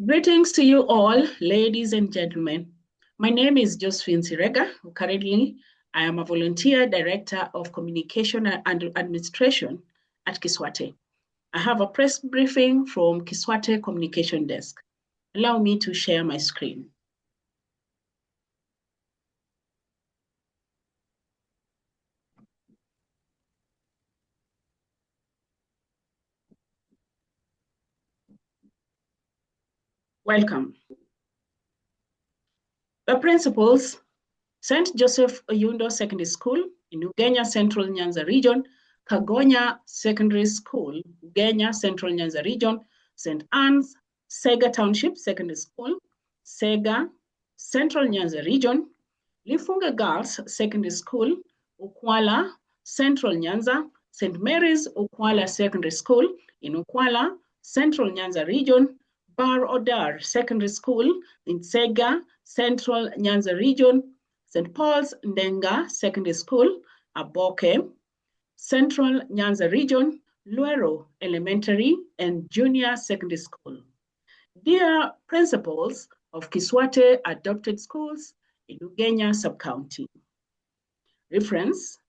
Greetings to you all, ladies and gentlemen. My name is Josephine Sirega. Currently, I am a volunteer director of communication and administration at KISWATE. I have a press briefing from KISWATE Communication Desk. Allow me to share my screen. Welcome. The principals, St. Joseph Oyundo Secondary School in Ugenya Central Nyanza Region, Kagonya Secondary School, Ugenya Central Nyanza Region, St. Anne's, Sega Township Secondary School, Sega Central Nyanza Region, Lufunga Girls Secondary School, Okwala Central Nyanza, St. Mary's Okwala Secondary School in Okwala, Central Nyanza Region, Bar Odar Secondary School in Sega, Central Nyanza Region, St. Paul's Ndenga Secondary School, Aboke, Central Nyanza Region, Luero Elementary and Junior Secondary School. Dear principals of KISWATE adopted schools in Ugenya Sub-County. Reference,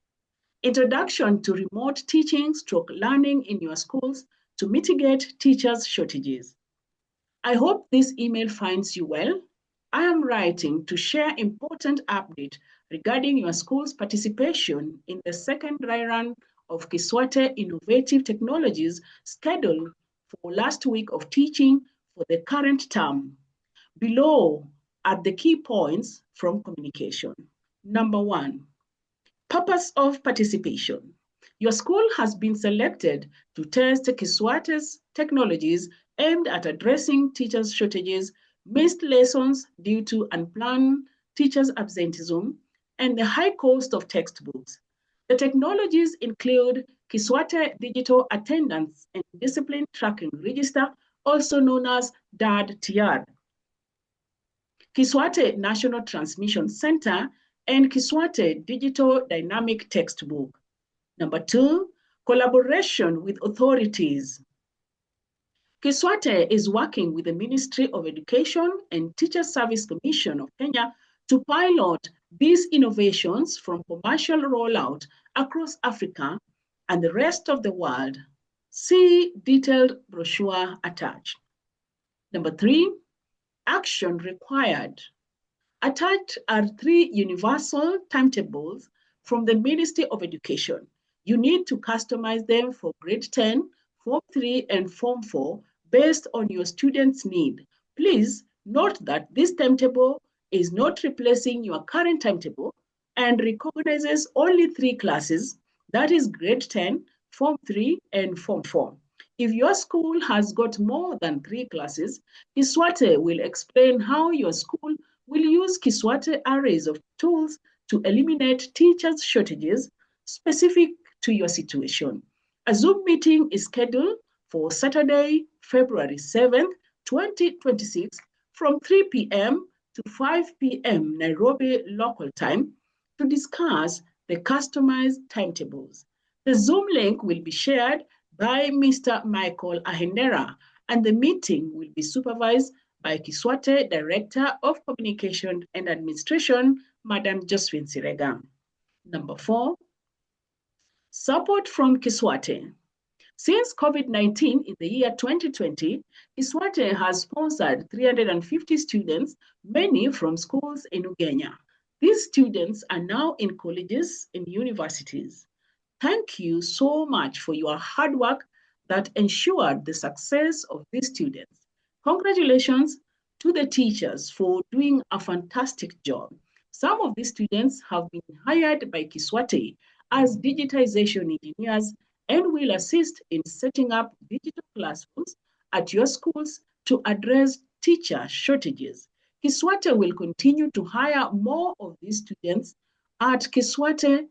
Introduction to Remote Teaching / Learning in Your Schools to Mitigate Teachers' Shortages. I hope this email finds you well. I am writing to share important update regarding your school's participation in the second dry run of KISWATE Innovative Technologies scheduled for last week of teaching for the current term. Below are the key points from communication. Number 1, purpose of participation. Your school has been selected to test KISWATE's technologies aimed at addressing teachers' shortages, missed lessons due to unplanned teachers' absenteeism, and the high cost of textbooks. The technologies include KISWATE Digital Attendance and Discipline Tracking Register, also known as DAD-TR, KISWATE National Transmission Center, and KISWATE Digital Dynamic Textbook. Number 2, collaboration with authorities. KISWATE is working with the Ministry of Education and Teacher Service Commission of Kenya to pilot these innovations from commercial rollout across Africa and the rest of the world. See detailed brochure attached. Number 3, action required. Attached are 3 universal timetables from the Ministry of Education. You need to customize them for grade 10, Form 3, and Form 4 based on your student's need. Please note that this timetable is not replacing your current timetable and recognizes only 3 classes, that is grade 10, Form 3, and Form 4. If your school has got more than 3 classes, KISWATE will explain how your school will use KISWATE arrays of tools to eliminate teachers' shortages specific to your situation. A Zoom meeting is scheduled for Saturday, February 7th, 2026 from 3 p.m. to 5 p.m. Nairobi local time to discuss the customized timetables. The Zoom link will be shared by Mr. Michael Ahendera, and the meeting will be supervised by KISWATE Director of Communication and Administration, Madam Josephine Sirega. Number 4, support from KISWATE. Since COVID-19 in the year 2020, KISWATE has sponsored 350 students, many from schools in Ugenya. These students are now in colleges and universities. Thank you so much for your hard work that ensured the success of these students. Congratulations to the teachers for doing a fantastic job. Some of these students have been hired by KISWATE as digitization engineers and will assist in setting up digital classrooms at your schools to address teacher shortages. KISWATE will continue to hire more of these students as KISWATE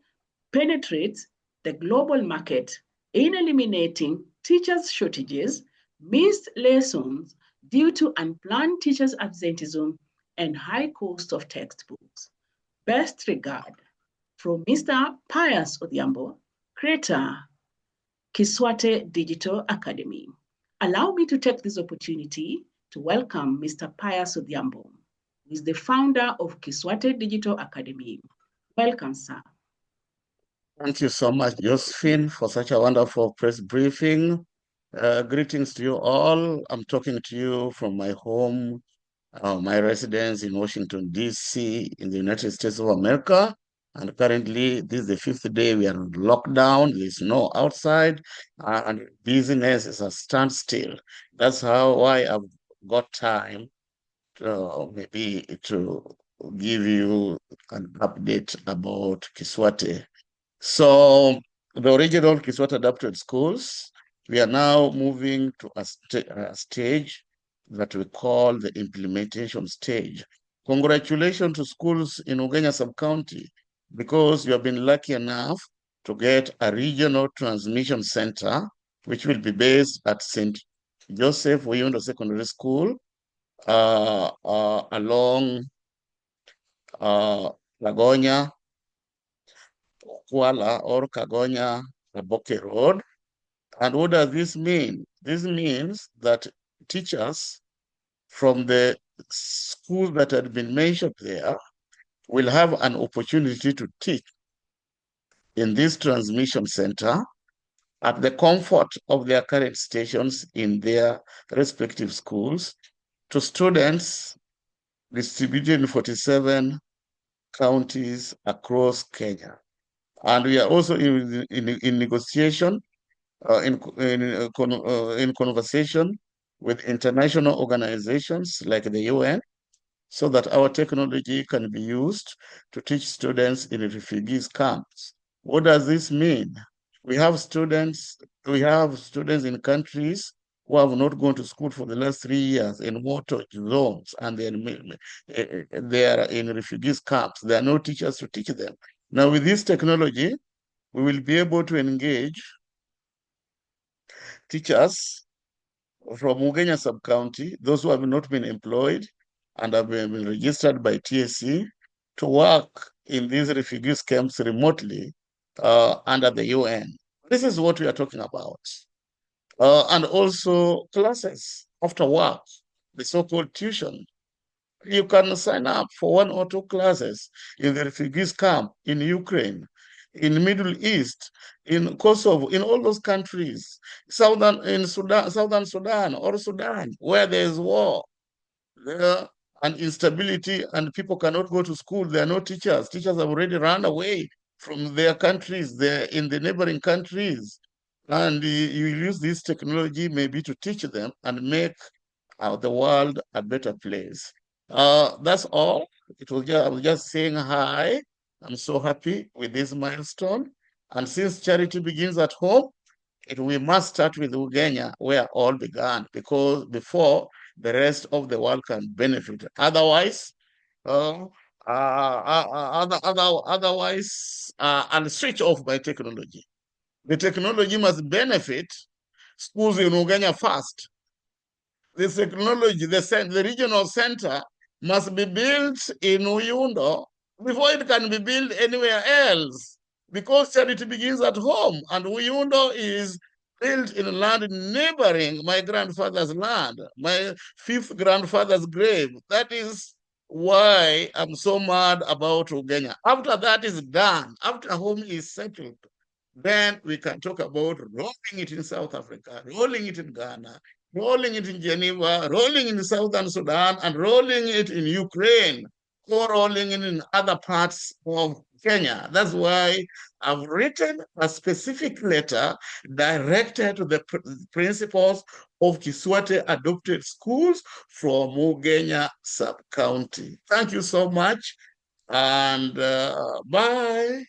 penetrates the global market in eliminating teachers' shortages, missed lessons due to unplanned teachers' absenteeism, and high cost of textbooks. Best regard from Mr. Paisudambo, creator, KISWATE Digital Academy. Allow me to take this opportunity to welcome Mr. Paisudambo, who is the founder of KISWATE Digital Academy. Welcome, sir. Thank you so much, Josephine, for such a wonderful press briefing. Greetings to you all. I'm talking to you from my home, my residence in Washington, D.C. in the United States of America. And currently, this is the 5th day we are on lockdown. There's no outside, and business is a standstill. That's why I've got time maybe to give you an update about KISWATE. So the original KISWATE adapted schools, we are now moving to a stage that we call the implementation stage. Congratulations to schools in Uganda sub-county, because you have been lucky enough to get a regional transmission center, which will be based at St. Joseph Uyundo Secondary School along Lagonya, Okwala or Kagonya Raboke Road. And what does this mean? This means that teachers from the schools that had been mentioned there will have an opportunity to teach in this transmission center at the comfort of their current stations in their respective schools to students distributed in 47 counties across Kenya. And we are also in negotiation, in conversation with international organizations like the UN, so that our technology can be used to teach students in refugees camps. What does this mean? We have students in countries who have not gone to school for the last 3 years in water zones, and they are in refugees camps. There are no teachers to teach them. Now, with this technology, we will be able to engage teachers from Ugenya sub-county, those who have not been employed and have been registered by TSC, to work in these refugees camps remotely under the UN. This is what we are talking about. And also classes after work, the so-called tuition. You can sign up for 1 or 2 classes in the refugees camp in Ukraine, in Middle East, in Kosovo, in all those countries, southern Sudan or Sudan, where there is war, there and instability, and people cannot go to school. There are no teachers. Teachers have already run away from their countries. They're in the neighboring countries. And you use this technology maybe to teach them and make the world a better place. That's all. I was just saying hi. I'm so happy with this milestone. And since charity begins at home, we must start with Ugenya, where all began, because before the rest of the world can benefit. Otherwise, I'll switch off my technology. The technology must benefit schools in Ugenya first. The technology, the regional center must be built in Uyundo before it can be built anywhere else, because charity begins at home, and Uyundo is built in land neighboring my grandfather's land, my 5th grandfather's grave. That is why I'm so mad about Ugenya. After that is done, after home is settled, then we can talk about rolling it in South Africa, rolling it in Ghana, rolling it in Geneva, rolling in Southern Sudan, and rolling it in Ukraine, or rolling it in other parts of Kenya. That's why I've written a specific letter directed to the principals of KISWATE adopted schools from Ugenya sub-county. Thank you so much, and bye.